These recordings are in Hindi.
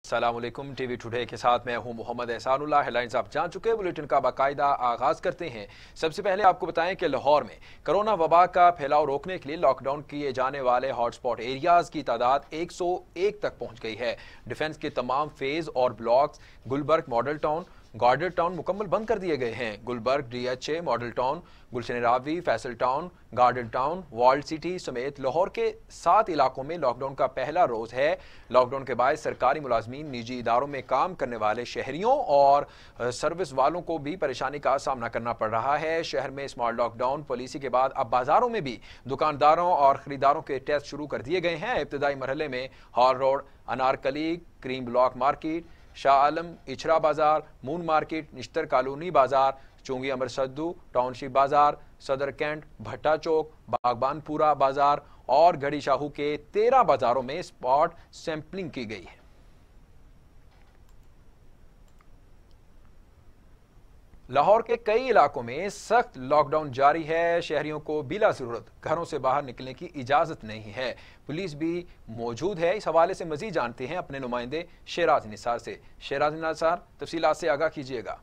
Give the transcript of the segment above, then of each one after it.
अस्सलामुअलैकुम। टीवी टुडे के साथ मैं हूं मोहम्मद एहसानुल्लाह। हेडलाइंस आप जान चुके हैं, बुलेटिन का बाकायदा आगाज करते हैं। सबसे पहले आपको बताएं कि लाहौर में कोरोना वबा का फैलाव रोकने के लिए लॉकडाउन किए जाने वाले हॉटस्पॉट एरियाज की तादाद 101 तक पहुंच गई है। डिफेंस के तमाम फेज और blocks, Gulberg model town, garden town मुकम्मल बंद कर दिए गए हैं। Gulberg, DHA, model town, Gulshan Ravi, Faisal town, garden town, walled city समेत लाहौर के 7 इलाकों में लॉकडाउन का पहला रोज है। लॉकडाउन के बाद सरकारी मुलाजमीन, निजी इदारों में काम करने वाले शहरियों और सर्विस वालों को भी परेशानी का सामना करना पड़ रहा है। शहर में स्मार्ट लॉकडाउन पॉलिसी के बाद अब बाजारों में भी दुकानदारों और खरीदारों के टेस्ट शुरू कर दिए गए हैं। इब्तदाई मरहले में hall road, Anarkali, cream block market, Shah Alam, Ichhra बाजार, मून मार्केट, निश्तर कॉलोनी बाजार, चुंगी अमर सद्दू, टाउनशिप बाजार, सदर कैंट, भट्टा चौक, बागबानपुरा बाजार और गढ़ी शाहू के 13 बाजारों में स्पॉट सैंपलिंग की गई है। लाहौर के कई इलाकों में सख्त लॉकडाउन जारी है। शहरियों को बिला जरूरत घरों से बाहर निकलने की इजाजत नहीं है। पुलिस भी मौजूद है। इस हवाले से मजीद जानते हैं अपने नुमाइंदे शेराज निसार से। शेराज निसार, तफसीलात से आगाह कीजिएगा।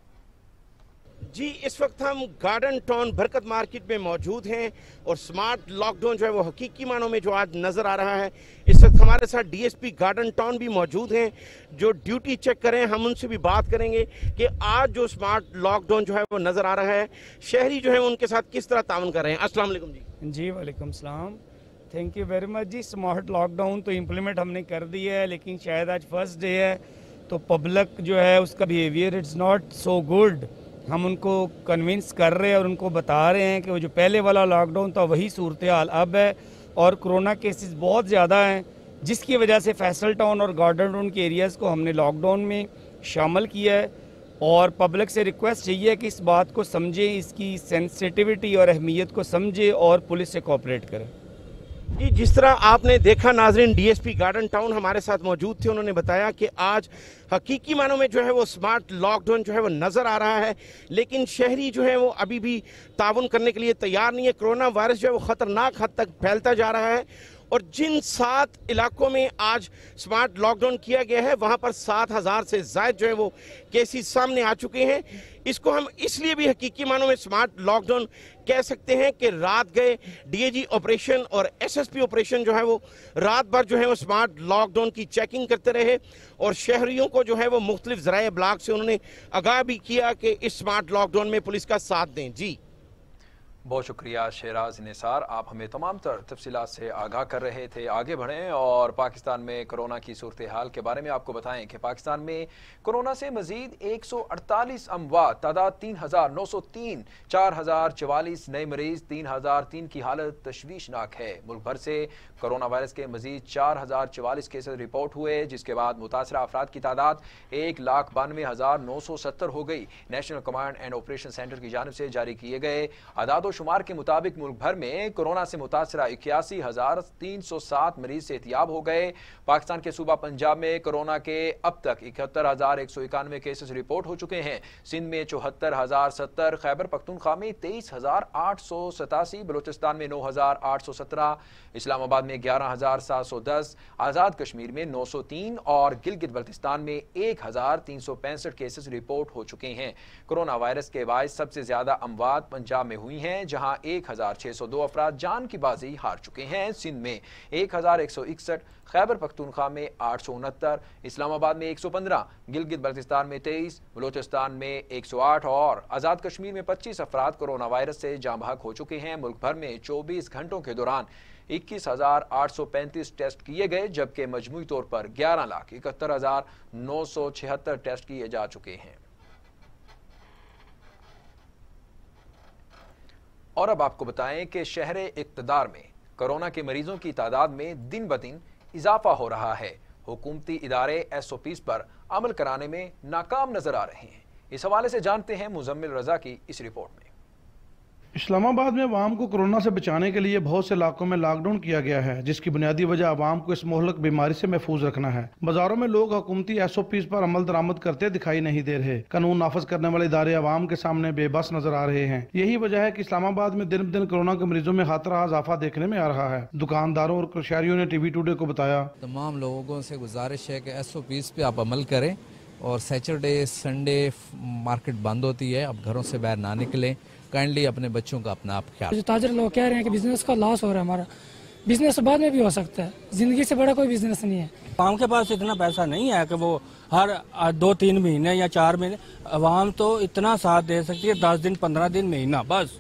जी, इस वक्त हम गार्डन टाउन बरकत मार्केट में मौजूद हैं और स्मार्ट लॉकडाउन जो है वो हकीकी मानों में जो आज नज़र आ रहा है। इस वक्त हमारे साथ डीएसपी गार्डन टाउन भी मौजूद हैं जो ड्यूटी चेक करें। हम उनसे भी बात करेंगे कि आज जो स्मार्ट लॉकडाउन जो है वो नज़र आ रहा है, शहरी जो है उनके साथ किस तरह ताउन कर रहे हैं। अस्सलाम वालेकुम जी। जी वालेकुम सलाम, थैंक यू वेरी मच जी। स्मार्ट लॉकडाउन तो इम्प्लीमेंट हमने कर दी है, लेकिन शायद आज फर्स्ट डे है तो पब्लिक जो है उसका behaviour it's not so good. हम उनको कन्विंस कर रहे हैं और उनको बता रहे हैं कि वो जो पहले वाला लॉकडाउन था वही सूरत हाल अब है और कोरोना केसेस बहुत ज़्यादा हैं, जिसकी वजह से फैसल टाउन और गार्डन टाउन के एरियाज़ को हमने लॉकडाउन में शामिल किया है। और पब्लिक से रिक्वेस्ट चाहिए है कि इस बात को समझें, इसकी सेंसिटिविटी और अहमियत को समझें और पुलिस से कोऑपरेट करें। जी, जिस तरह आपने देखा नाजरीन, डीएसपी गार्डन टाउन हमारे साथ मौजूद थे। उन्होंने बताया कि आज हकीकी मानों में जो है वो स्मार्ट लॉकडाउन जो है वो नज़र आ रहा है, लेकिन शहरी जो है वो अभी भी ताउन करने के लिए तैयार नहीं है। कोरोना वायरस जो है वो ख़तरनाक हद तक फैलता जा रहा है और जिन 7 इलाकों में आज स्मार्ट लॉकडाउन किया गया है वहाँ पर 7,000 से ज़ायद जो है वो केसेस सामने आ चुके हैं। इसको हम इसलिए भी हकीकी मानों में स्मार्ट लॉकडाउन कह सकते हैं कि रात गए डीएजी ऑपरेशन और एसएसपी ऑपरेशन जो है वो रात भर जो है वो स्मार्ट लॉकडाउन की चेकिंग करते रहे और शहरियों को जो है वो मुख्तलिफ ज़राए ब्लाग से उन्होंने आगाह भी किया कि इस स्मार्ट लॉकडाउन में पुलिस का साथ दें। जी, बहुत शुक्रिया शेराज निसार, आप हमें तमाम तफसीलात से आगाह कर रहे थे। आगे बढ़ें और पाकिस्तान में कोरोना की सूरत हाल के बारे में आपको बताएं कि पाकिस्तान में कोरोना से मजीद 148 अमवात, तादाद 3,903, 4,044 नए मरीज, 3,003 की हालत तशवीशनाक है। मुल्क भर से कोरोना वायरस के मजीद 4,044 केसेज रिपोर्ट हुए, जिसके बाद मुतासरा अफराद की तादाद 1,92,970 हो गई। National command and operation centre की जानिब से जारी किए गए आदाद शुमार के मुताबिक मुल्क भर में कोरोना से मुतासरा 81,307 मरीज सेहतियाब हो गए। पाकिस्तान के सूबा पंजाब में कोरोना के अब तक 71,191 केसेस रिपोर्ट हो चुके हैं। सिंध में 74,070, खैबर पख्तूनख्वा में 23,887, बलूचिस्तान में 9,817, इस्लामाबाद में 11,710, आज़ाद कश्मीर में 903 और गिलगित बल्तिस्तान में 1,365 केसेस रिपोर्ट हो चुके हैं। कोरोना वायरस के बायस सबसे ज्यादा अमवात पंजाब में हुई हैं, जहां 1,602 अफराद जान की बाजी हार चुके हैं। सिंध में 1,161, खैबर पख्तूनख्वा में 869, इस्लामाबाद में 115, गिलगित बल्तिस्तान में 23, बलूचिस्तान में 108 और आज़ाद कश्मीर में 25 अफराद कोरोना वायरस से जाँ बहक हो चुके हैं। मुल्क भर में 24 घंटों के दौरान 21,835 टेस्ट किए गए, जबकि मजमूई तौर पर 11,71,976 टेस्ट किए जा चुके हैं। और अब आपको बताएं कि शहर इक़्तिदार में कोरोना के मरीजों की तादाद में दिन ब दिन इजाफा हो रहा है। हुकूमती इदारे एसओपीज़ पर अमल कराने में नाकाम नजर आ रहे हैं। इस हवाले से जानते हैं मुजम्मिल रजा की इस रिपोर्ट में। इस्लामाबाद में अवाम को कोरोना से बचाने के लिए बहुत से इलाकों में लॉकडाउन किया गया है, जिसकी बुनियादी वजह अवाम को इस मोहलक बीमारी से महफूज रखना है। बाजारों में लोग हुकूमती SOPs पर अमल दरामद करते दिखाई नहीं दे रहे। कानून नाफज करने वाले इदारे अवाम के सामने बेबस नजर आ रहे हैं। यही वजह है कि इस्लामाबाद में दिन ब दिन कोरोना के मरीजों में खातरा इजाफा देखने में आ रहा है। दुकानदारों और शहरियों ने TV टुडे को बताया, तमाम लोगों से गुजारिश है कि SOPs पे आप अमल करें और सैटरडे संडे मार्केट बंद होती है, अब घरों से बाहर ना निकलें। काइंडली अपने बच्चों का अपना आप ख्याल। जो ताजर लोग कह रहे हैं कि बिजनेस का लॉस हो रहा है, हमारा बिजनेस बाद में भी हो सकता है, जिंदगी से बड़ा कोई बिजनेस नहीं है। आवाम के पास इतना पैसा नहीं है कि वो हर 2-3 महीने या 4 महीने, आवाम तो इतना साथ दे सकती है 10 दिन 15 दिन महीना, बस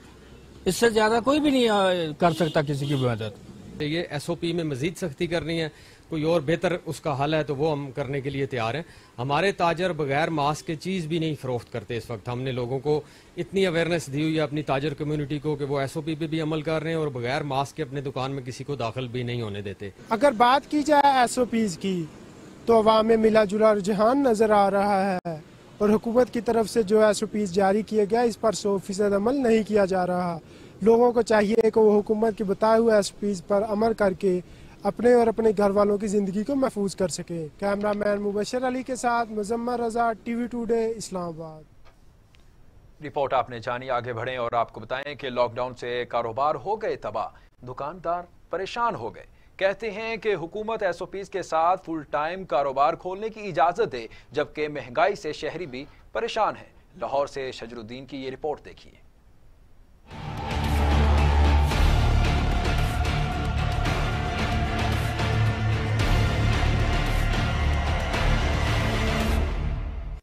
इससे ज्यादा कोई भी नहीं कर सकता किसी की मदद। ये SOP में मजीद सख्ती करनी है, कोई और बेहतर उसका हल है तो वो हम करने के लिए तैयार हैं। हमारे ताजर बगैर मास्क के चीज़ भी नहीं फरोख्त करते। इस वक्त हमने लोगों को इतनी अवेयरनेस दी हुई है अपनी ताजर कम्युनिटी को कि वो SOP पे भी अमल कर रहे हैं और बगैर मास्क के अपने दुकान में किसी को दाखिल भी नहीं होने देते। अगर बात की जाए SOPs की तो अवाम में मिला जुला रुझान नजर आ रहा है और हुकूमत की तरफ से जो SOPs जारी किए गए इस पर 100% अमल नहीं किया जा रहा। लोगों को चाहिए कि वो हुकूमत के बताए हुए SOPs पर अमल करके अपने और अपने घर वालों की जिंदगी को महफूज कर सके। कैमरामैन मुबशर अली के साथ मुजम्मल रजा, TV टुडे, इस्लामाबाद। रिपोर्ट आपने जानी, आगे बढ़ें और आपको बताएं कि लॉकडाउन से कारोबार हो गए तबाह, दुकानदार परेशान हो गए। कहते हैं कि हुकूमत SOPs के साथ फुल टाइम कारोबार खोलने की इजाजत दे, जबकि महंगाई से शहरी भी परेशान है। लाहौर से शजरुद्दीन की ये रिपोर्ट देखिए।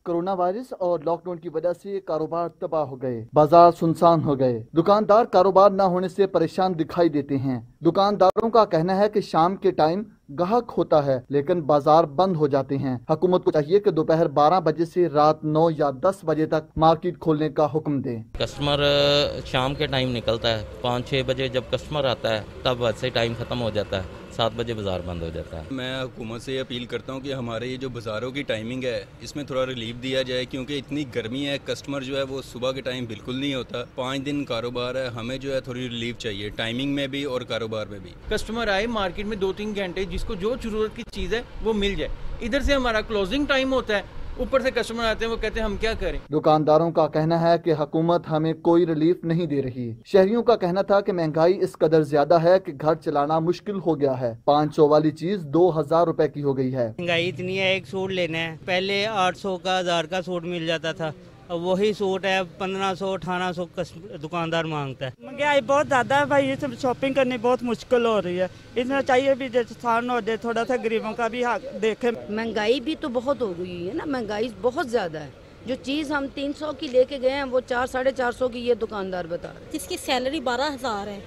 कोरोना वायरस और लॉकडाउन की वजह से कारोबार तबाह हो गए, बाजार सुनसान हो गए। दुकानदार कारोबार न होने से परेशान दिखाई देते हैं। दुकानदारों का कहना है कि शाम के टाइम ग्राहक होता है लेकिन बाजार बंद हो जाते हैं। हुकूमत को चाहिए कि दोपहर 12 बजे से रात 9 या 10 बजे तक मार्केट खोलने का हुक्म दे। कस्टमर शाम के टाइम निकलता है, 5-6 बजे जब कस्टमर आता है तब वैसे टाइम खत्म हो जाता है, 7 बजे बाजार बंद हो जाता है। मैं हुकूमत से अपील करता हूँ कि हमारे ये जो बाज़ारों की टाइमिंग है इसमें थोड़ा रिलीफ दिया जाए, क्योंकि इतनी गर्मी है, कस्टमर जो है वो सुबह के टाइम बिल्कुल नहीं होता। 5 दिन कारोबार है, हमें जो है थोड़ी रिलीफ चाहिए टाइमिंग में भी और कारोबार में भी। कस्टमर आए मार्केट में 2-3 घंटे, जिसको जो जरूरत की चीज़ है वो मिल जाए। इधर से हमारा क्लोजिंग टाइम होता है, ऊपर से कस्टमर आते हैं, वो कहते हैं हम क्या करें। दुकानदारों का कहना है कि हुकूमत हमें कोई रिलीफ नहीं दे रही। शहरियों का कहना था कि महंगाई इस कदर ज्यादा है कि घर चलाना मुश्किल हो गया है। 500 वाली चीज 2000 रुपए की हो गई है। महंगाई इतनी है, एक सूट लेना है पहले 800 का 1000 का सूट मिल जाता था, अब वही सूट है 1500-1800 दुकानदार मांगता है। महंगाई बहुत ज़्यादा है भाई, ये सब शॉपिंग करनी बहुत मुश्किल हो रही है। इतना चाहिए भी स्थान हो जाए, थोड़ा सा गरीबों का भी हक देखे। महंगाई भी तो बहुत हो गई है ना, महंगाई बहुत ज़्यादा है। जो चीज़ हम 300 की लेके गए हैं वो 400-450 की ये दुकानदार बता रहे हैं। जिसकी सैलरी 12,000 है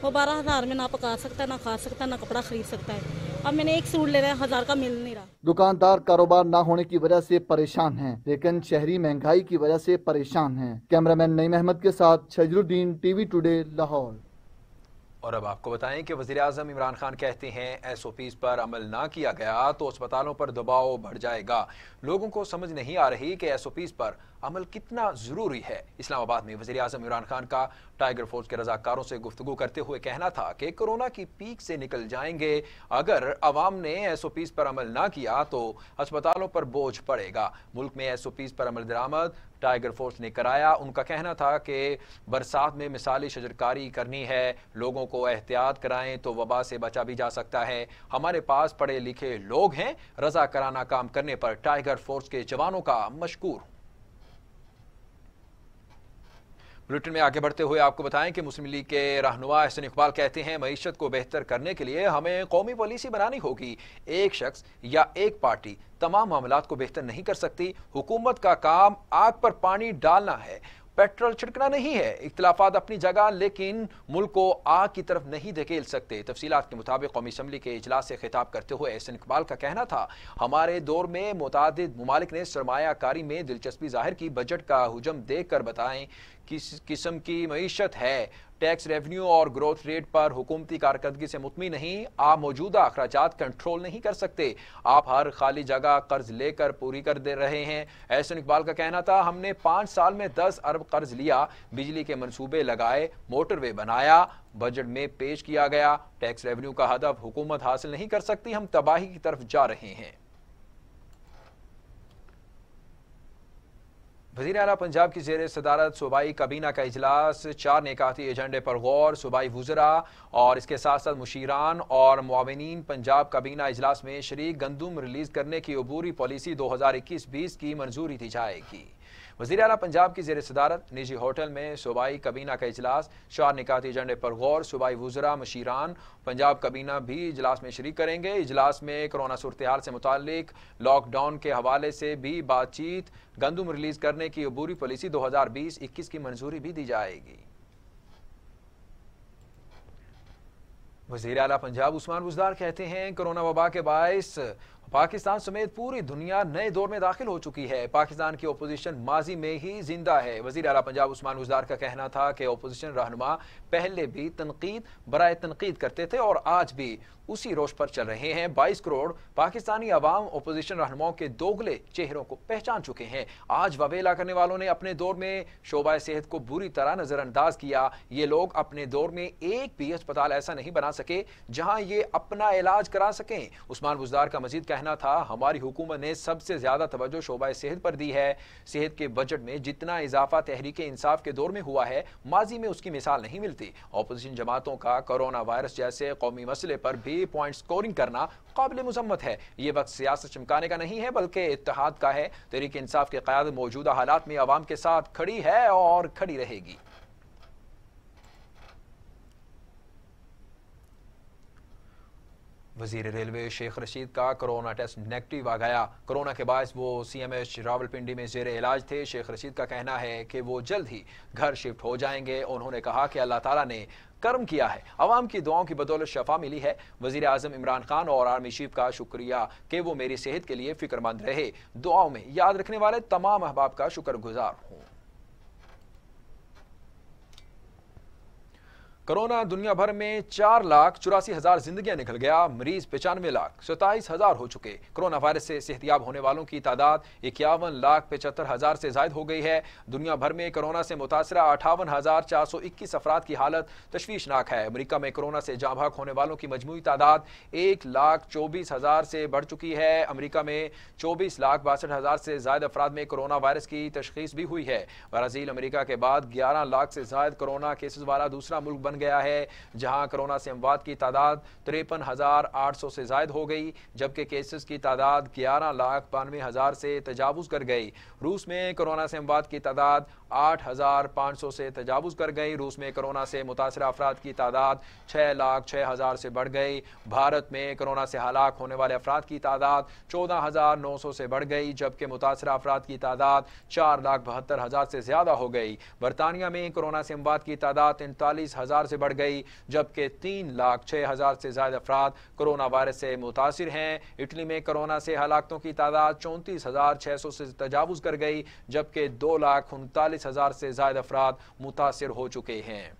वो 12,000 में ना पका सकता, ना खा सकता, ना कपड़ा खरीद सकता है। अब मैंने एक सूट लेना है 1000 का मिल नहीं रहा। दुकानदार कारोबार न होने की वजह से परेशान हैं, लेकिन शहरी महंगाई की वजह से परेशान हैं। कैमरामैन नईम अहमद के साथ शजरुद्दीन, TV टुडे, लाहौर। और अब आपको बताएं कि वज़ीर-ए-आज़म इमरान खान कहते हैं SOPs पर अमल ना किया गया तो अस्पतालों पर दबाव बढ़ जाएगा। लोगों को समझ नहीं आ रही कि SOPs पर अमल कितना ज़रूरी है। इस्लामाबाद में वज़ीर-ए-आज़म इमरान खान का टाइगर फोर्स के रज़ाकारों से गुफ्तगू करते हुए कहना था कि कोरोना की पीक से निकल जाएंगे। अगर अवाम ने SOPs पर अमल ना किया तो अस्पतालों पर बोझ पड़ेगा। मुल्क में SOPs पर अमल दरामद टाइगर फोर्स ने कराया। उनका कहना था कि बरसात में मिसाली शजरकारी करनी है, लोगों को एहतियात कराएं तो वबा से बचा भी जा सकता है। हमारे पास पढ़े लिखे लोग हैं, रज़ाकाराना काम करने पर टाइगर फोर्स के जवानों का मशकूर। बुलेटिन में आगे बढ़ते हुए आपको बताएं कि मुस्लिम लीग के रहनुमा एहसन इकबाल कहते हैं मईशत को बेहतर करने के लिए हमें कौमी पॉलिसी बनानी होगी। एक शख्स या एक पार्टी तमाम मामलात को बेहतर नहीं कर सकती। हुकूमत का काम आग पर पानी डालना है, पेट्रोल छिड़कना नहीं है। इख्तिलाफात अपनी जगह, लेकिन मुल्क को आग की तरफ नहीं धकेल सकते। तफसीलात के मुताबिक कौमी असम्बली के इजलास से खिताब करते हुए एहसन इकबाल का कहना था, हमारे दौर में मुतादिद ममालिक ने सरमायाकारी में दिलचस्पी जाहिर की। बजट का हुजम देख कर बताएं किस किस्म की मईशत है। टैक्स रेवेन्यू और ग्रोथ रेट पर हुकूमती कारकर्दगी से मुतमिन नहीं। आप मौजूदा अखराजात कंट्रोल नहीं कर सकते। आप हर खाली जगह कर्ज लेकर पूरी कर दे रहे हैं। एहसन इकबाल का कहना था, हमने 5 साल में 10 अरब कर्ज लिया, बिजली के मंसूबे लगाए, मोटरवे बनाया, बजट में पेश किया गया। टैक्स रेवेन्यू का हदफ हुकूमत हासिल नहीं कर सकती। हम तबाही की तरफ जा रहे हैं। वज़ीर आला पंजाब की ज़ेर सदारत सूबाई काबीना का इजलास। 4 निकाती एजेंडे पर गौर। सूबाई वुज़रा और इसके साथ साथ मुशीरान और मुआविनीन पंजाब काबीना इजलास में शरीक। गंदुम रिलीज करने की अबूरी पॉलिसी 2021-20 की मंजूरी दी जाएगी। वज़ीर आला पंजाब की ज़ेर सदारत निजी होटल में सूबाई काबीना का इजलास। 4 निकाती एजेंडे पर गौर। सूबाई वुज़रा, मुशीरान पंजाब काबीना भी इजलास में शरीक करेंगे। इजलास में कोरोना सूरत हाल से मुताल्लिक लॉकडाउन के हवाले से भी बातचीत। गंदुम रिलीज करने की अबूरी पॉलिसी 2020-21 की मंजूरी भी दी जाएगी। वज़ीर आला पंजाब उस्मान बुज़दार कहते हैं, कोरोना वबा के बायस पाकिस्तान समेत पूरी दुनिया नए दौर में दाखिल हो चुकी है। पाकिस्तान की ओपोजिशन माजी में ही जिंदा है। वज़ीर आला पंजाब उस्मान बुज़दार का कहना था कि ओपोजिशन रहनुमा पहले भी तनकीद बराए तनकीद करते थे और आज भी उसी रोश पर चल रहे हैं। 22 करोड़ पाकिस्तानी अवाम ओपोजिशन रहनुमाओं के दोगले चेहरों को पहचान चुके हैं। आज ववेला करने वालों ने अपने दौर में शोबा सेहत को बुरी तरह नजरअंदाज किया। ये लोग अपने दौर में एक भी अस्पताल ऐसा नहीं बना सके जहां ये अपना इलाज करा सकें। उस्मान बुज़दार का मजीद कहना था, हमारी हुकूमत ने सबसे ज्यादा तवज्जो शोबा सेहत पर दी है। सेहत के बजट में जितना इजाफा तहरीक इंसाफ के दौर में हुआ है, माजी में उसकी मिसाल नहीं मिलती। ऑपोजिशन जमातों का कोरोना वायरस जैसे कौमी मसले पर भी पॉइंट स्कोरिंग करना काबिल मुजम्मत है। ये वक्त सियासत चमकाने का नहीं है बल्कि इत्तेहाद का है। तहरीक इंसाफ की क़यादत मौजूदा हालात में अवाम के साथ खड़ी है और खड़ी रहेगी। वज़ीर रेलवे शेख रशीद का कोरोना टेस्ट नेगेटिव आ गया। कोरोना के बायस वो CMH रावलपिंडी में ज़ेर इलाज थे। शेख रशीद का कहना है कि वो जल्द ही घर शिफ्ट हो जाएंगे। उन्होंने कहा कि अल्लाह ताला ने कर्म किया है, अवाम की दुआओं की बदौलत शफा मिली है। वज़ीर आज़म इमरान खान और आर्मी चीफ का शुक्रिया कि वो मेरी सेहत के लिए फिक्रमंद रहे। दुआओं में याद रखने वाले तमाम अहबाब का शुक्रगुजार हूँ। कोरोना दुनिया भर में 4,84,000 जिंदगियां निकल गया। मरीज 95,27,000 हो चुके। कोरोना वायरस से सेहतियाब होने वालों की तादाद 51,75,000 से ज्यादा हो गई है। दुनिया भर में कोरोना से मुतासरा 58,421 अफराद की हालत तशवीशनाक है। अमेरिका में कोरोना से जाँ भाग होने वालों की मजमूई तादाद 1,24,000 से बढ़ चुकी है। अमेरिका में 24,62,000 से ज्यादा अफराद में कोरोना वायरस की तशखीस भी हुई है। ब्राजील अमेरिका के बाद 11 लाख से ज्यादा कोरोना केसेस वाला दूसरा मुल्क बन गया है, जहां कोरोना से अमवात की तादाद 53,800 से ज्यादा हो गई, जबकि केसेस की तादाद 11,92,000 से तजावुज कर गई। रूस में कोरोना से अमवात की तादाद 8,500 से तजावुज कर गई। रूस में कोरोना से मुतासरा अफराद की तादाद 6,06,000 से बढ़ गई। भारत में कोरोना से हलाक होने वाले अफराद की तादाद 14,900 से बढ़ गई, जबकि मुतासरा अफराद की तादाद 4,72,000 से ज्यादा हो गई। बरतानिया में कोरोना से अमवात की तादाद 43,000 से बढ़ गई, जबकि 3,06,000 से ज्यादा अफराद कोरोना वायरस से मुतासिर हैं। इटली में कोरोना से हलाकतों की तादाद 34,600 से तजावुज कर गई, जबकि 2,39,000 से ज्यादा अफराद मुतासिर हो चुके हैं।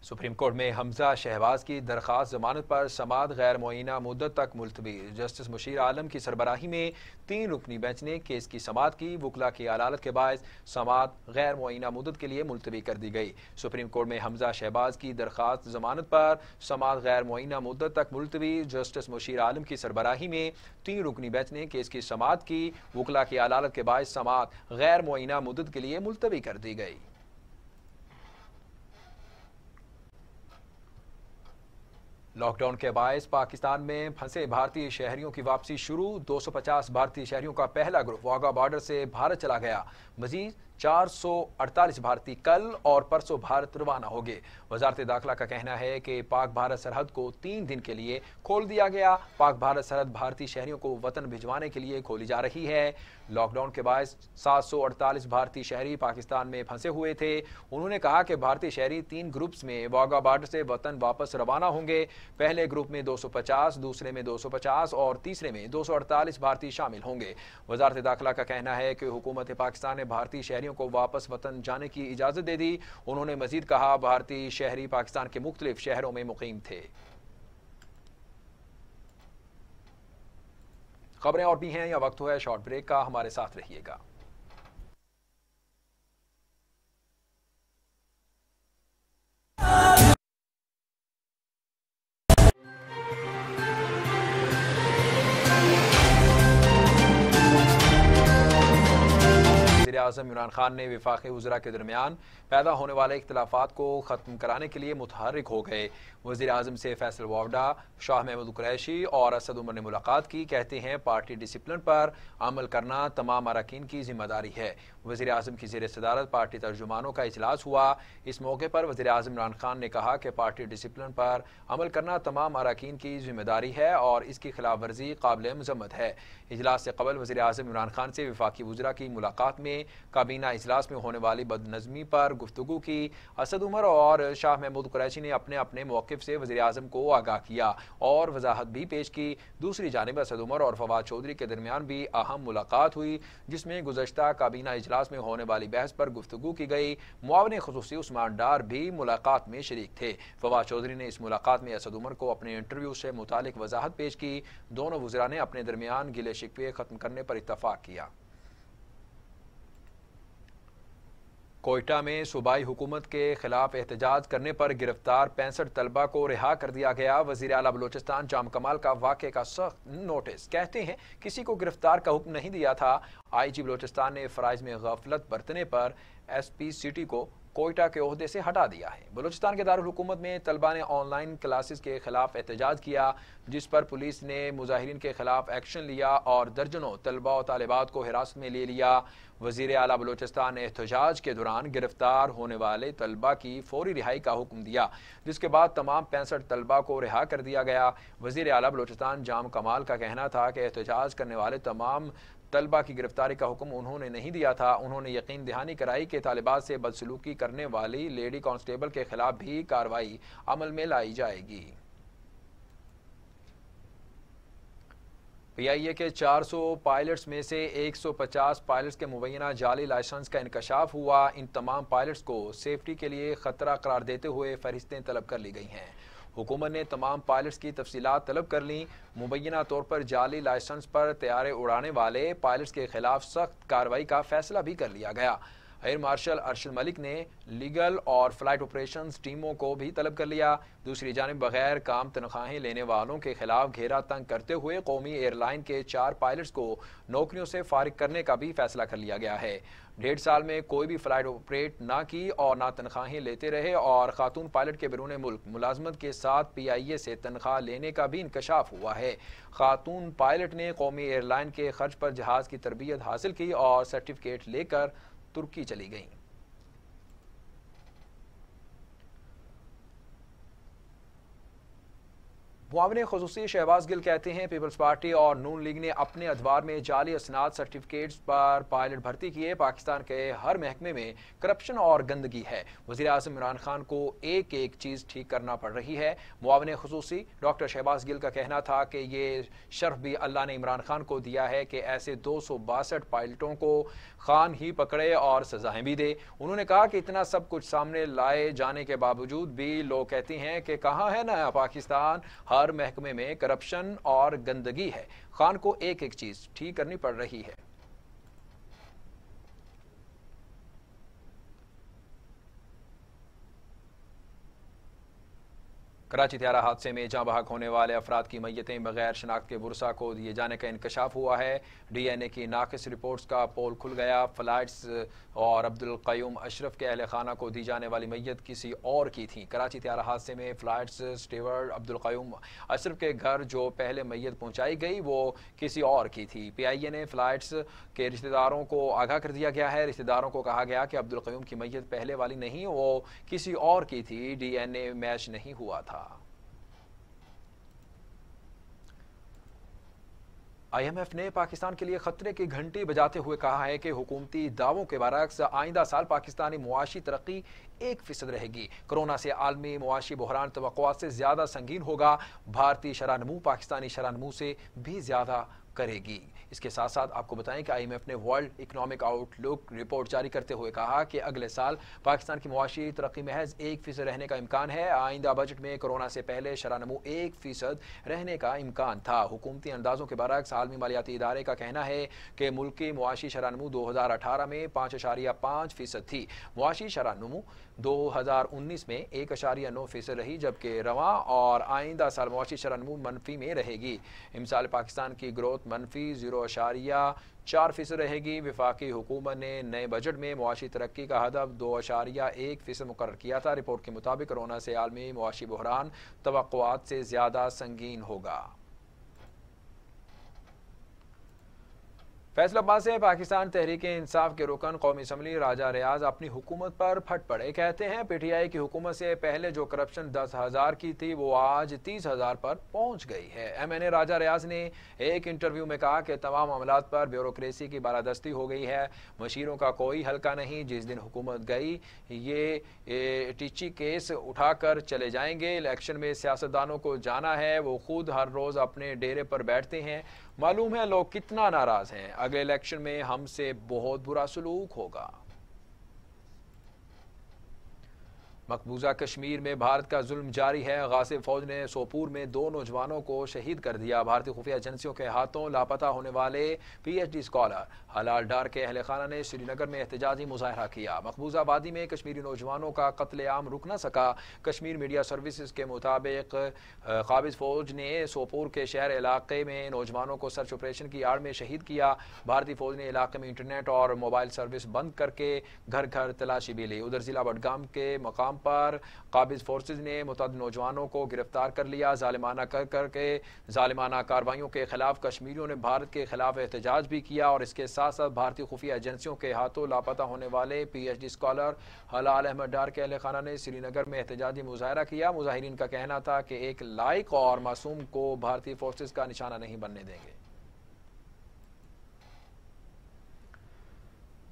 सुप्रीम कोर्ट में हमजा शहबाज की दरखास्त जमानत पर समाअत गैर मुअय्यना मुद्दत तक मुलतवी। जस्टिस मुशीर आलम की सरबराही में 3 रुकनी बेंच ने केस की समाअत की। वकला की अदालत के बायस समाअत गैर मुअय्यना मुद्दत के लिए मुलतवी कर दी गई। सुप्रीम कोर्ट में हमजा शहबाज की दरखास्त जमानत पर समाअत गैर मुअय्यना मुद्दत तक मुलतवी। जस्टिस मुशीर आलम की सरबराही में 3 रुकनी बेंच ने केस की समाअत की। वकला की अदालत के बायस समाअत गैर मुअय्यना मुद्दत के लिए मुलतवी कर दी गई। लॉकडाउन के बायस पाकिस्तान में फंसे भारतीय शहरियों की वापसी शुरू। 250 भारतीय शहरियों का पहला ग्रुप वाघा बॉर्डर से भारत चला गया। मजीद 448 भारतीय कल और परसों भारत रवाना होंगे। वजारत दाखिला का कहना है कि पाक भारत सरहद को 3 दिन के लिए खोल दिया गया। पाक भारत सरहद भारतीय शहरियों को वतन भिजवाने के लिए खोली जा रही है। लॉकडाउन के बाद 748 भारतीय शहरी पाकिस्तान में फंसे हुए थे। उन्होंने कहा कि भारतीय शहरी 3 ग्रुप्स में वाघा बॉर्डर से वतन वापस रवाना होंगे। पहले ग्रुप में 250, दूसरे में 250 और तीसरे में 248 भारतीय शामिल होंगे। वजारत दाखिला का कहना है कि हुकूमत पाकिस्तान ने भारतीय शहरियों को वापस वतन जाने की इजाजत दे दी। उन्होंने मजीद कहा, भारतीय शहरी पाकिस्तान के मुख्तलिफ शहरों में मुकीम थे। खबरें और भी हैं या वक्त हुआ है शॉर्ट ब्रेक का, हमारे साथ रहिएगा। वज़ीर-ए-आज़म इमरान खान ने वफाकी वज़रा के दरमियान पैदा होने वाले इख्तिलाफात को ख़त्म कराने के लिए मुतहर्रिक हो गए। वज़ीर-ए-आज़म से फैसल वावडा, शाह महमूद कुरैशी और असद उमर ने मुलाकात की। कहते हैं पार्टी डिसिप्लिन पर अमल करना तमाम अरकान की जिम्मेदारी है। वज़ीर-ए-आज़म की ज़ेर सदारत पार्टी तर्जुमानों का इजलास हुआ। इस मौके पर वज़ीर-ए-आज़म इमरान खान ने कहा कि पार्टी डिसिप्लिन पर अमल करना तमाम अरकान की जिम्मेदारी है और इसकी खिलाफ वर्जी काबिल मज़म्मत है। इजलास से कबल वज़ीर-ए-आज़म इमरान खान से वफाकी वज़रा की मुलाकात में काबीना इजलास में होने वाली बदनज़मी पर गुफ्तगू की। असद उमर और शाह महमूद कुरैशी ने अपने अपने मौक़िफ़ से वज़ीर-ए-आज़म को आगाह किया और वजाहत भी पेश की। दूसरी जानिब असद उमर और फवाद चौधरी के दरमियान भी अहम मुलाकात हुई, जिसमें गुज़श्ता काबीना इजलास में होने वाली बहस पर गुफ्तगू की गई। मुआविन खुसूसी उस्मान डार भी मुलाकात में शरीक थे। फवाद चौधरी ने इस मुलाकात में असद उमर को अपने इंटरव्यू से मुतालिक वजाहत पेश की। दोनों वज़रा ने अपने दरमियान गिले शिकवे खत्म करने पर इत्तफाक किया। कोयटा में सूबाई हुकूमत के खिलाफ एहतजाज करने पर गिरफ्तार 65 तलबा को रिहा कर दिया गया। वज़ीर आला बलोचिस्तान जाम कमाल का वाक़े का सख्त नोटिस। कहते हैं किसी को गिरफ्तार का हुक्म नहीं दिया था। IG बलोचिस्तान ने फ़राइज़ में गफलत बरतने पर SP सिटी को कोयटा के ओहदे से हटा दिया है। बलूचिस्तान के दारुल हुकूमत में तलबा ने ऑनलाइन क्लासेस के खिलाफ एहतजाज किया, जिस पर पुलिस ने मुजाहिरीन के खिलाफ एक्शन लिया और दर्जनों तलबा और तालिबात को हिरासत में ले लिया। वज़ीर आला बलूचिस्तान ने एहतजाज के दौरान गिरफ्तार होने वाले तलबा की फौरी रिहाई का हुक्म दिया, जिसके बाद तमाम 65 तलबा को रिहा कर दिया गया। वज़ीर आला बलूचिस्तान जाम कमाल का कहना था कि एहतजाज करने वाले तमाम तलबा की गिरफ्तारी का हुक्म उन्होंने नहीं दिया था। उन्होंने यकीन दहानी कराई कि तालिबात से बदसलूकी करने वाली लेडी कांस्टेबल के खिलाफ भी कार्रवाई अमल में लाई जाएगी। PIA के 400 पायलट्स में से 150 पायलट्स के मुबैना जाली लाइसेंस का इंकशाफ हुआ। इन तमाम पायलट्स को सेफ्टी के लिए खतरा करार देते हुए फहरिस्तें तलब कर ली गई हैं। हुकूमत ने तमाम पायलट्स की तफसीलात तलब कर ली। मुबैना तौर पर जाली लाइसेंस पर तैयारे उड़ाने वाले पायलट्स के खिलाफ सख्त कार्रवाई का फैसला भी कर लिया गया। एयर मार्शल अरशद मलिक ने लीगल और फ्लाइट ऑपरेशंस टीमों को भी तलब कर लिया। दूसरी जानिब बगैर काम तनख्वाहें लेने वालों के खिलाफ घेरा तंग करते हुए कौमी एयरलाइन के 4 पायलट्स को नौकरियों से फारिग करने का भी फैसला कर लिया गया है। 1.5 साल में कोई भी फ्लाइट ऑपरेट ना की और ना तनख्वाहें लेते रहे और खातून पायलट के बैरून मुल्क मुलाजमत के साथ PIA से तनख्वाह लेने का भी इंकशाफ हुआ है। खातून पायलट ने कौमी एयरलाइन के खर्च पर जहाज की तरबियत हासिल की और सर्टिफिकेट लेकर तुर्की चली गईं। मुआविन खुसूसी शहबाज गिल कहते हैं पीपल्स पार्टी और नून लीग ने अपने अदवार में जाली असनाद सर्टिफिकेट्स पर पायलट भर्ती किए। पाकिस्तान के हर महकमे में करप्शन और गंदगी है। वज़ीर आज़म इमरान खान को एक एक चीज़ ठीक करना पड़ रही है। मुआविन खुसूसी डॉक्टर शहबाज गिल का कहना था कि ये शर्फ भी अल्लाह ने इमरान खान को दिया है कि ऐसे 262 पायलटों को खान ही पकड़े और सजाएं भी दे। उन्होंने कहा कि इतना सब कुछ सामने लाए जाने के बावजूद भी लोग कहते हैं कि कहाँ है नया पाकिस्तान, हर महकमे में करप्शन और गंदगी है। खान को एक एक चीज ठीक करनी पड़ रही है। कराची त्यारा हादसे में जाँ बहक होने वाले अफराद की मैयतें बगैर शनाख्त के बुरसा को दिए जाने का इंकशाफ हुआ है। DNA की नाकिस रिपोर्ट्स का पोल खुल गया। फ्लाइट्स और अब्दुल क़य्यूम अशरफ के अहल खाना को दी जाने वाली मैयत किसी और की थी। कराची त्यारा हादसे में फ्लाइट्स स्टीवर्ड अब्दुल क़य्यूम अशरफ के घर जो पहले मैयत पहुँचाई गई वो किसी और की थी। PIA ने फ्लाइट्स के रिश्तेदारों को आगाह कर दिया गया है। रिश्तेदारों को कहा गया कि अब्दुल क़य्यूम की मैयत पहले वाली नहीं, वो किसी और की थी। DNA मैच नहीं हुआ था। IMF ने पाकिस्तान के लिए खतरे की घंटी बजाते हुए कहा है कि हुकूमती दावों के बरक्स आइंदा साल पाकिस्तानी मुआशी तरक्की 1% रहेगी। कोरोना से आलमी मुआशी बहरान तवक्कुआत से ज्यादा संगीन होगा। भारतीय शरह नमू पाकिस्तानी शरह नमू से भी ज्यादा करेगी। इसके साथ साथ आपको बताएं कि IMF ने वर्ल्ड इकोनॉमिक आउटलुक रिपोर्ट जारी करते हुए कहा कि अगले साल पाकिस्तान की मुआशी तरक्की महज 1% रहने का इम्कान है। आइंदा बजट में कोरोना से पहले शरह नमू 1% रहने का इम्कान था। हुकूमती अंदाजों के बरक्स आलमी मालियाती इदारे का कहना है कि मुल्क की मुआशी शरह नमू 2018 में 5.5% थी। मुआशी शरह नमू 2019 में 1.9% रही, जबकि रवां और आइंदा साल मुआशी शरह नमू मनफी में रहेगी। इमसाल पाकिस्तान की ग्रोथ मनफी 0.4% रहेगी। वफाकी हुकूमत ने नए बजट में मुआशी तरक्की का हदफ 2.1% मुकर्रर किया था। रिपोर्ट के मुताबिक कोरोना से आलमी मुआशी बहरान तवक्कुआत से ज्यादा संगीन होगा। फैसलाबाद से पाकिस्तान तहरीक इंसाफ के रुकन कौमी असम्बली राजा रियाज अपनी हुकूमत पर फट पड़े। कहते हैं PTI की हुकूमत से पहले जो करप्शन 10,000 की थी वो आज 30,000 पर पहुंच गई है। MNA राजा रियाज ने एक इंटरव्यू में कहा कि तमाम मामलात पर ब्यूरोक्रेसी की बालादस्ती हो गई है। मशीरों का कोई हल्का नहीं। जिस दिन हुकूमत गई ये टीची केस उठाकर चले जाएंगे। इलेक्शन में सियासतदानों को जाना है, वो खुद हर रोज अपने डेरे पर बैठते हैं। मालूम है लोग कितना नाराज हैं। अगले इलेक्शन में हमसे बहुत बुरा सलूक होगा। मकबूजा कश्मीर में भारत का जुल्म जारी है। गासिब फौज ने सोपूर में 2 नौजवानों को शहीद कर दिया। भारतीय खुफिया एजेंसियों के हाथों लापता होने वाले PhD स्कॉलर हलाल डार के अहल खाना ने श्रीनगर में एहतजाजी मुजाहरा किया। मकबूजा आबादी में कश्मीरी नौजवानों का कत्लेआम रुक न सका। कश्मीर मीडिया सर्विसेज के मुताबिक काबिज फौज ने सोपूर के शहर इलाके में नौजवानों को सर्च ऑपरेशन की आड़ में शहीद किया। भारतीय फौज ने इलाके में इंटरनेट और मोबाइल सर्विस बंद करके घर घर तलाशी भी ली। उधर जिला बडगाम के मकाम पर काबिज फोर्सेज ने मुतअद्दिद नौजवानों को गिरफ्तार कर लिया। जालिमाना करके जालिमाना कार्रवाइयों के खिलाफ कश्मीरियों ने भारत के खिलाफ एहतजाज भी किया और इसके साथ साथ भारतीय खुफिया एजेंसियों के हाथों लापता होने वाले PhD स्कॉलर हलाल अहमद डार के अहल खाना ने श्रीनगर में एहतजाजी मुजाहरा किया। मुजाहिरीन का कहना था कि एक लायक और मासूम को भारतीय फोर्सेज का निशाना नहीं बनने देंगे।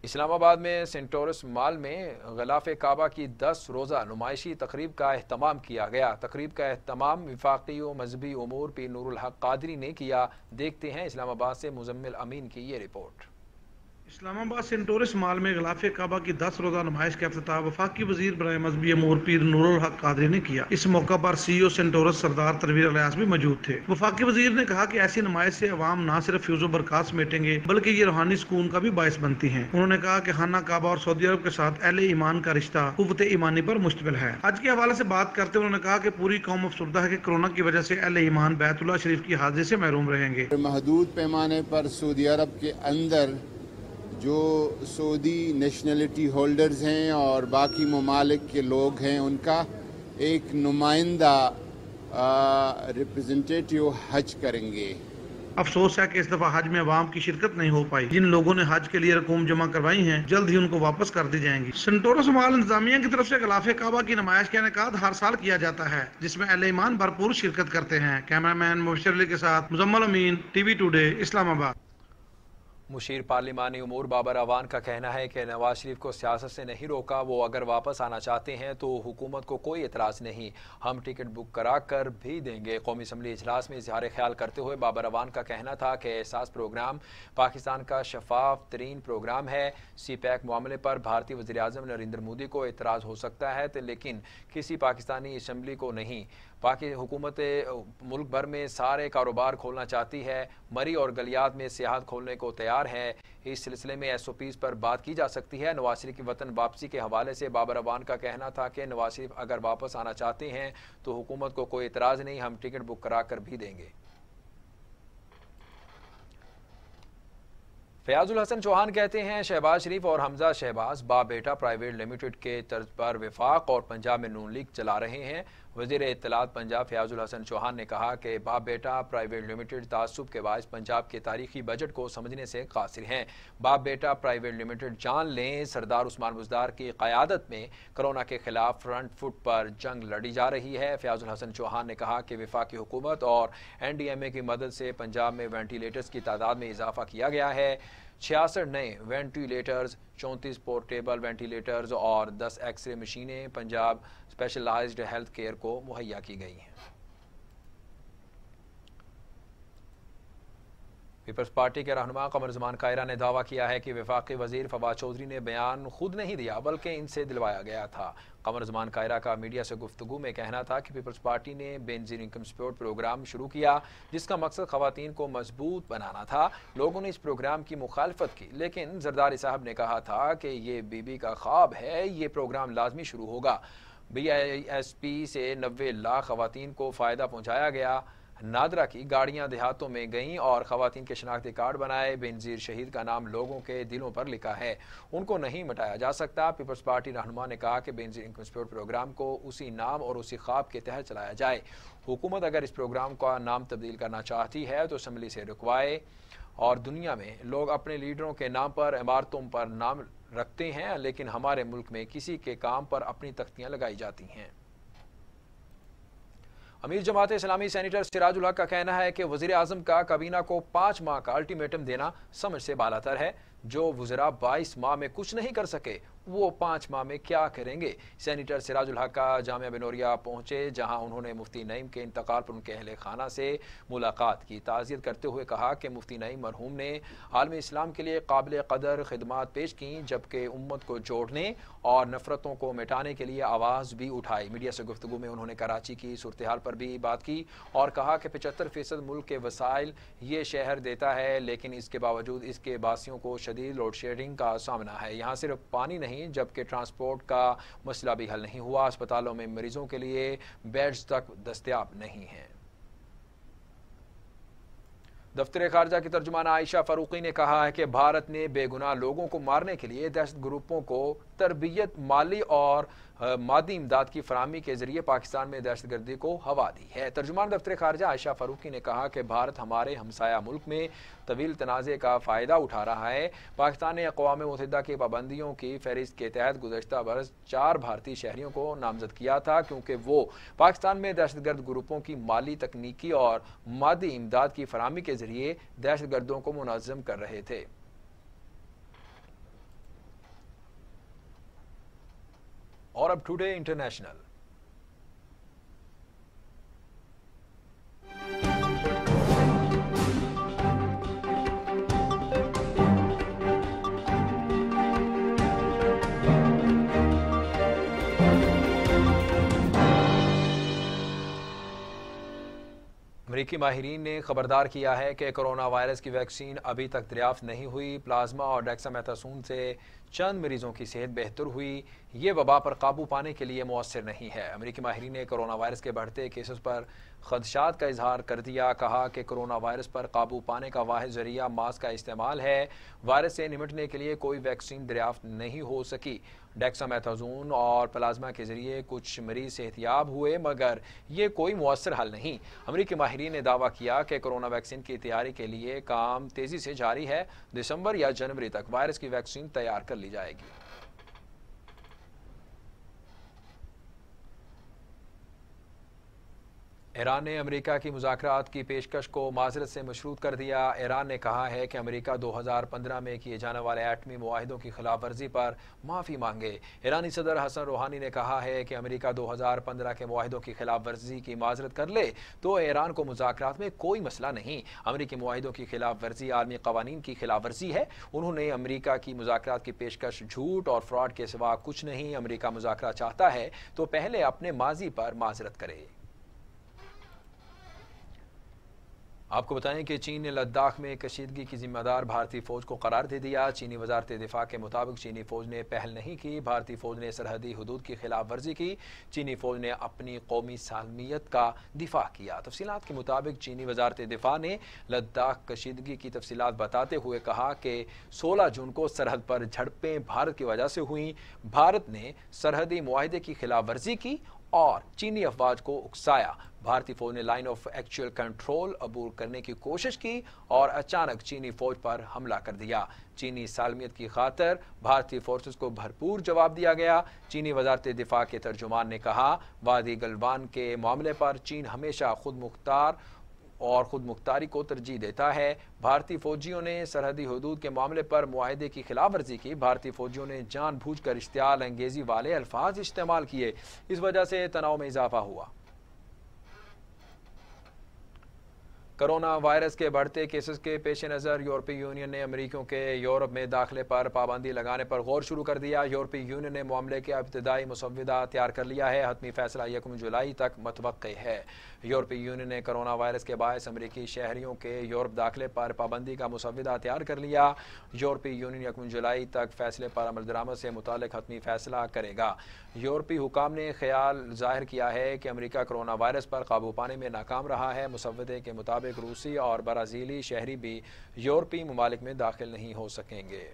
इस्लामाबाद में सेंटोरस मॉल में ग़िलाफ़े काबा की 10 रोज़ा नुमाइशी तकरीब का एहतमाम किया गया। तकरीब का एहतमाम वफाकी व मजहबी उमूर पीर नूरुल हक कादरी ने किया। देखते हैं इस्लामाबाद से मुजम्मिल अमीन की ये रिपोर्ट। इस्लामाबाद सेंटोरस मॉल में ग़िलाफ़े काबा की 10 रोज़ा नुमाइश का इफ्तिताह वफाकी वज़ीर बराए मजहबी अमूर पीर नूरुल हक कादरी ने किया। इस मौका पर CEO सेंटोरस सरदार तनवीर अलियास भी मौजूद थे। वफाकी वज़ीर ने कहा कि ऐसी नुमाइश से अवाम न सिर्फ फ्यूज़ो बरक़ात समेटेंगे बल्कि ये रूहानी सुकून का भी बायस बनती हैं। उन्होंने कहा कि खाना काबा और सऊदी अरब के साथ अहले ईमान का रिश्ता कुव्वत ईमानी पर मुश्तमिल है। हज के हवाले से बात करते हुए उन्होंने कहा कि पूरी कौम अफसरदा है कि कोरोना की वजह से अहले ईमान बैतुल्लाह शरीफ की हाजिरी से महरूम रहेंगे। महदूद पैमाने पर सऊदी अरब के अंदर जो सऊदी नेशनलिटी होल्डर्स हैं और बाकी ममालिक के लोग हैं उनका एक नुमाइंदा रिप्रेजेंटेटिव हज करेंगे। अफसोस है कि इस दफा हज में अवाम की शिरकत नहीं हो पाई। जिन लोगों ने हज के लिए रकूम जमा करवाई हैं जल्द ही उनको वापस कर दी जाएंगी। सेंटोरस मॉल इंतजामिया की तरफ से ग़िलाफ़े काबा की नुमाइश का इनेकाद हर साल किया जाता है जिसमें अहले ईमान भरपूर शिरकत करते हैं। कैमरामैन मुबशर अली के साथ मुजम्मिल अमीन, TV टुडे, इस्लामाबाद। मुशीर पार्लिमानी उमूर बाबर अवान का कहना है कि नवाज शरीफ को सियासत से नहीं रोका। वो अगर वापस आना चाहते हैं तो हुकूमत को कोई एतराज़ नहीं, हम टिकट बुक करा कर भी देंगे। कौमी असम्बली इजलास में इजहार ख्याल करते हुए बाबर अवान का कहना था कि एहसास प्रोग्राम पाकिस्तान का शफाफ तरीन प्रोग्राम है। CPAC मामले पर भारतीय वज़ीर आज़म नरेंद्र मोदी को एतराज़ हो सकता है लेकिन किसी पाकिस्तानी असम्बली को नहीं। बाकी हुकूमत मुल्क भर में सारे कारोबार खोलना चाहती है। मरी और गलियात में सियाहत खोलने को तैयार तैयार है। इस सिलसिले में SOPs पर बात की जा सकती है। नवाज शरीफ की वतन वापसी के हवाले से बाबर अवान का कहना था कि नवाज शरीफ अगर वापस आना चाहते हैं तो हुकूमत को कोई इतराज़ नहीं, हम टिकट बुक करा कर भी देंगे। फयाजुल हसन चौहान कहते हैं शहबाज शरीफ और हमजा शहबाज बाप बेटा प्राइवेट लिमिटेड के तर्ज पर वफाक और पंजाब में नून लीग चला रहे हैं। वज़ीर इत्तलात पंजाब फयाजुल हसन चौहान ने कहा कि बाप बेटा प्राइवेट लिमिटेड तासुब के बायस पंजाब के तारीखी बजट को समझने से कासिर हैं। बाप बेटा प्राइवेट लिमिटेड जान लें, सरदार उस्मान बुज़दार की क़यादत में कोरोना के खिलाफ फ्रंट फुट पर जंग लड़ी जा रही है। फयाजुल हसन चौहान ने कहा कि वफाकी हुकूमत और NDMA की मदद से पंजाब में वेंटिलेटर्स की तादाद में इजाफा किया गया है। 66 नए वेंटिलेटर्स, 34 पोर्टेबल वेंटिलेटर्स और 10 एक्सरे मशीनें पंजाब स्पेशलाइज्ड हेल्थ केयर को मुहैया की गई हैं। पीपल्स पार्टी के रहनुमा कमर ज़मान कायरा ने दावा किया है कि वफाकी वजीर फवाद चौधरी ने बयान खुद नहीं दिया बल्कि इनसे दिलवाया गया था। कमर ज़मान कायरा का मीडिया से गुफ्तगू में कहना था कि पीपल्स पार्टी ने बेनजीर इनकम सपोर्ट प्रोग्राम शुरू किया जिसका मकसद खवातीन को मजबूत बनाना था। लोगों ने इस प्रोग्राम की मुखालफत की, लेकिन जरदारी साहब ने कहा था कि ये बीबी का ख्वाब है, ये प्रोग्राम लाजमी शुरू होगा। BISP से 90 लाख खवातीन को फ़ायदा पहुँचाया गया। नादरा की गाड़ियां देहातों में गईं और खवातीन के शनाख्ती कार्ड बनाए। बेनजीर शहीद का नाम लोगों के दिलों पर लिखा है, उनको नहीं मिटाया जा सकता। पीपल्स पार्टी रहनुमा ने कहा कि बेनजीर इनकम सपोर्ट प्रोग्राम को उसी नाम और उसी ख्वाब के तहत चलाया जाए। हुकूमत अगर इस प्रोग्राम का नाम तब्दील करना चाहती है तो असम्बली से रुकवाए। और दुनिया में लोग अपने लीडरों के नाम पर इमारतों पर नाम रखते हैं, लेकिन हमारे मुल्क में किसी के काम पर अपनी तख्तियाँ लगाई जाती हैं। अमीर जमात इस्लामी सेनेटर सिराजुल हक का कहना है कि वज़ीर आज़म का काबीना को 5 माह का अल्टीमेटम देना समझ से बालातर है। जो वज़रा 22 माह में कुछ नहीं कर सके वो 5 माह में क्या करेंगे। सेनेटर सिराजुल हक का जामिया बिनोरिया पहुंचे, जहां उन्होंने मुफ्ती नईम के इंतकाल पर उनके अहले खाना से मुलाकात की। ताज़ियत करते हुए कहा कि मुफ्ती नईम मरहूम ने आलम इस्लाम के लिए काबिल कदर खिदमात पेश की, जबकि उम्मत को जोड़ने और नफरतों को मिटाने के लिए आवाज़ भी उठाई। मीडिया से गुफ्तगू में उन्होंने कराची की सूरत हाल पर भी बात की और कहा कि 75% मुल्क के वसाइल ये शहर देता है, लेकिन इसके बावजूद इसके बासियों को शदीद लोड शेडिंग का सामना है। यहाँ सिर्फ पानी नहीं जबकि ट्रांसपोर्ट का मसला भी हल नहीं हुआ। अस्पतालों में मरीजों के लिए बेड्स तक दस्तयाब नहीं हैं। दफ्तर खारजा की तर्जुमान आयशा फारूकी ने कहा है कि भारत ने बेगुनाह लोगों को मारने के लिए दहशत ग्रुपों को तरबियत, माली और मादी इमदाद की फराहमी के जरिए पाकिस्तान में दहशतगर्दी को हवा दी है। तर्जुमान दफ्तर खारजा आयशा फारूकी ने कहा कि भारत हमारे हमसाया मुल्क में तवील तनाज़े का फ़ायदा उठा रहा है। पाकिस्तान ने अक़वाम मुत्तहिदा की पाबंदियों की फहरिस्त के तहत गुज़श्ता बरस 4 भारतीय शहरियों को नामजद किया था, क्योंकि वो पाकिस्तान में दहशतगर्द ग्रुपों की माली, तकनीकी और मादी इमदाद की फराहमी के जरिए दहशतगर्दों को मुनज़्ज़म कर रहे थे। और अब टुडे इंटरनेशनल। अमेरिकी माहिरीन ने खबरदार किया है कि कोरोना वायरस की वैक्सीन अभी तक दरियाफ्त नहीं हुई। प्लाज्मा और डेक्सामेथासोन से चंद मरीजों की सेहत बेहतर हुई। ये वबा पर काबू पाने के लिए मुअस्सिर नहीं है। अमेरिकी माहिरीन ने कोरोना वायरस के बढ़ते केसेस पर खदशात का इजहार कर दिया। कहा कि कोरोना वायरस पर काबू पाने का वाहिद जरिया मास्क का इस्तेमाल है। वायरस से निपटने के लिए कोई वैक्सीन दरियाफ्त नहीं हो सकी। डेक्सामेथासोन और प्लाज्मा के जरिए कुछ मरीज सेहतियाब हुए, मगर ये कोई मुअस्सिर हल नहीं। अमेरिकी माहिरीन ने दावा किया कि कोरोना वैक्सीन की तैयारी के लिए काम तेजी से जारी है। दिसंबर या जनवरी तक वायरस की वैक्सीन तैयार कर ली जाएगी। ईरान ने अमेरिका की मुज़ाकरात की पेशकश को माजरत से मशरूत कर दिया। ईरान ने कहा है कि अमेरिका 2015 में किए जाने वाले एटमी मुआहिदों की खिलाफ वर्जी पर माफ़ी मांगे। ईरानी सदर हसन रूहानी ने कहा है कि अमेरिका 2015 के मुआहिदों की खिलाफ वर्जी की माजरत कर ले तो ईरान को मुज़ाकरात में कोई मसला नहीं। अमेरिकी मुआहिदों की खिलाफ वर्जी आलमी कवानीन की खिलाफ वर्जी है। उन्होंने अमेरिका की मुज़ाकरात की पेशकश झूठ और फ्रॉड के सिवा कुछ नहीं। अमेरिका मुज़ाकरात चाहता है तो पहले अपने माजी पर माजरत करे। आपको बताएं कि चीन ने लद्दाख में कशीदगी की जिम्मेदार भारतीय फौज को करार दे दिया। चीनी वजारत दिफा के मुताबिक चीनी फौज ने पहल नहीं की, भारतीय फौज ने सरहदी हुदूद की खिलाफ वर्जी की। चीनी फौज ने अपनी कौमी सालमियत का दिफा किया। तफसीलात के मुताबिक चीनी वजारत दिफा ने लद्दाख कशीदगी की तफसीलात बताते हुए कहा कि 16 जून को सरहद पर झड़पें भारत की वजह से हुई। भारत ने सरहदी मुआहदे की खिलाफ वर्जी की और चीनी अफवाज को उकसाया। भारतीय फौज ने लाइन ऑफ एक्चुअल कंट्रोल अबूर करने की कोशिश की और अचानक चीनी फौज पर हमला कर दिया। चीनी सालमियत की खातर भारतीय फोर्सेस को भरपूर जवाब दिया गया। चीनी वजारत दिफा के तर्जुमान ने कहा, वादी गलवान के मामले पर चीन हमेशा खुद मुख्तार और खुद मुख्तारी को तरजीह देता है। भारतीय फौजियों ने सरहदी हदूद के मामले पर मुआहदे की खिलाफ वर्जी की। भारतीय फौजियों ने जानबूझकर इश्तियाल अंगेजी वाले अल्फाज इस्तेमाल किए। इस वजह से तनाव में इजाफा हुआ। कोरोना वायरस के बढ़ते केसेस के पेश नज़र यूरोपीय यूनियन ने अमरीकियों के यूरोप में दाखिले पर पाबंदी लगाने पर गौर शुरू कर दिया। यूरोपीय यूनियन ने मामले के इब्तदाई मुसव्विदा तैयार कर लिया है। हतमी फैसला 1 जुलाई तक मतवक्की है। यूरोपीय यूनियन ने कोरोना वायरस के बायस अमरीकी शहरियों के यूरोप दाखिले पर पाबंदी का मुसव्विदा तैयार कर लिया। यूरोपीय यूनियन 1 जुलाई तक फैसले पर अमल दरामद से मुतालिक हतमी फैसला करेगा। यूरोपीय हुकाम ने ख्याल जाहिर किया है कि अमरीका कोरोना वायरस पर काबू पाने में नाकाम रहा है। मुसव्वदे के मुताबिक रूसी और ब्राज़ीली शहरी भी यूरोपीय ममालिक में दाखिल नहीं हो सकेंगे।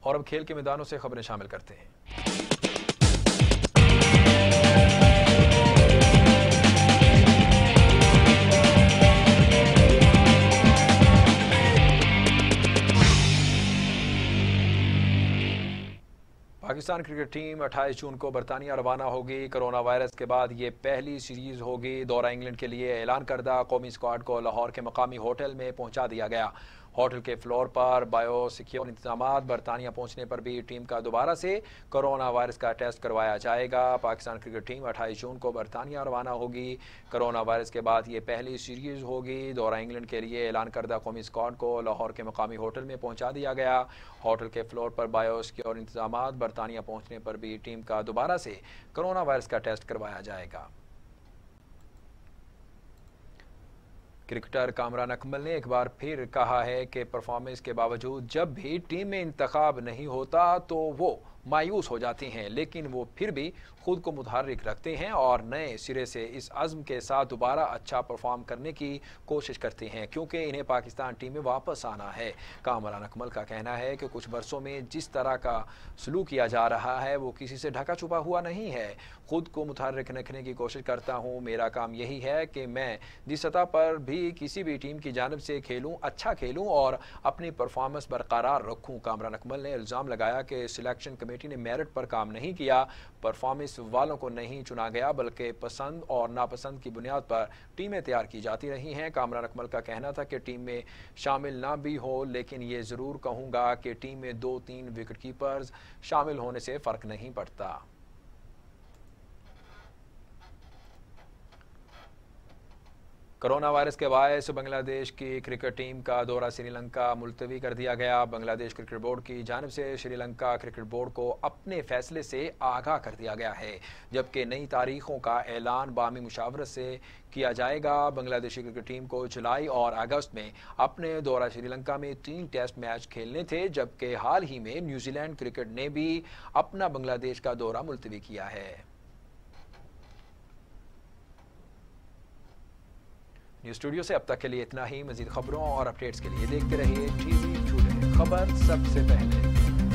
और अब खेल के मैदानों से खबरें शामिल करते हैं। पाकिस्तान क्रिकेट टीम 28 जून को बरतानिया रवाना होगी। कोरोना वायरस के बाद ये पहली सीरीज होगी। दौरा इंग्लैंड के लिए ऐलान करदा कौमी स्क्वाड को लाहौर के मकामी होटल में पहुंचा दिया गया। होटल के फ्लोर पर बायोसिक्योर इंतजामात। बरतानिया पहुंचने पर भी टीम का दोबारा से कोरोना वायरस का टेस्ट करवाया जाएगा। पाकिस्तान क्रिकेट टीम 28 जून को बरतानिया रवाना होगी। कोरोना वायरस के बाद ये पहली सीरीज होगी। दौरा इंग्लैंड के लिए ऐलान करदा कौमी स्क्वाड को लाहौर के मकामी होटल में पहुंचा दिया गया। होटल के फ्लोर पर बायोसिक्योर इंतजामात। बरतानिया पहुंचने पर भी टीम का दोबारा से कोरोना वायरस का टेस्ट करवाया जाएगा। क्रिकेटर कामरान अकमल ने एक बार फिर कहा है कि परफॉर्मेंस के बावजूद जब भी टीम में इंतखाब नहीं होता तो वो मायूस हो जाती हैं, लेकिन वो फिर भी खुद को मुतहर्रिक रखते हैं और नए सिरे से इस अज़्म के साथ दोबारा अच्छा परफॉर्म करने की कोशिश करते हैं, क्योंकि इन्हें पाकिस्तान टीम में वापस आना है। कामरान अकमल का कहना है कि कुछ बरसों में जिस तरह का सलूक किया जा रहा है वो किसी से ढका छुपा हुआ नहीं है। खुद को मुतहर्रिक रखने की कोशिश करता हूँ। मेरा काम यही है कि मैं जिस सतह पर भी किसी भी टीम की जानिब से खेलूँ, अच्छा खेलूँ और अपनी परफॉर्मेंस बरकरार रखूँ। कामरान अकमल ने इल्ज़ाम लगाया कि सिलेक्शन कमेटी ने मेरिट पर काम नहीं किया, परफॉर्मेंस वालों को नहीं चुना गया, बल्कि पसंद और नापसंद की बुनियाद पर टीमें तैयार की जाती रही हैं। कामरान अकमल का कहना था कि टीम में शामिल ना भी हो, लेकिन ये ज़रूर कहूँगा कि टीम में 2-3 विकेट कीपर्स शामिल होने से फ़र्क नहीं पड़ता। कोरोना वायरस के बायस बांग्लादेश की क्रिकेट टीम का दौरा श्रीलंका मुलतवी कर दिया गया। बांग्लादेश क्रिकेट बोर्ड की जानिब से श्रीलंका क्रिकेट बोर्ड को अपने फैसले से आगाह कर दिया गया है, जबकि नई तारीखों का ऐलान बामी मुशावरत से किया जाएगा। बांग्लादेशी क्रिकेट टीम को जुलाई और अगस्त में अपने दौरा श्रीलंका में 3 टेस्ट मैच खेलने थे, जबकि हाल ही में न्यूजीलैंड क्रिकेट ने भी अपना बांग्लादेश का दौरा मुलतवी किया है। न्यूज़ स्टूडियो से अब तक के लिए इतना ही। मज़ीद खबरों और अपडेट्स के लिए देखते रहिए टीवी टुडे, खबर सबसे पहले।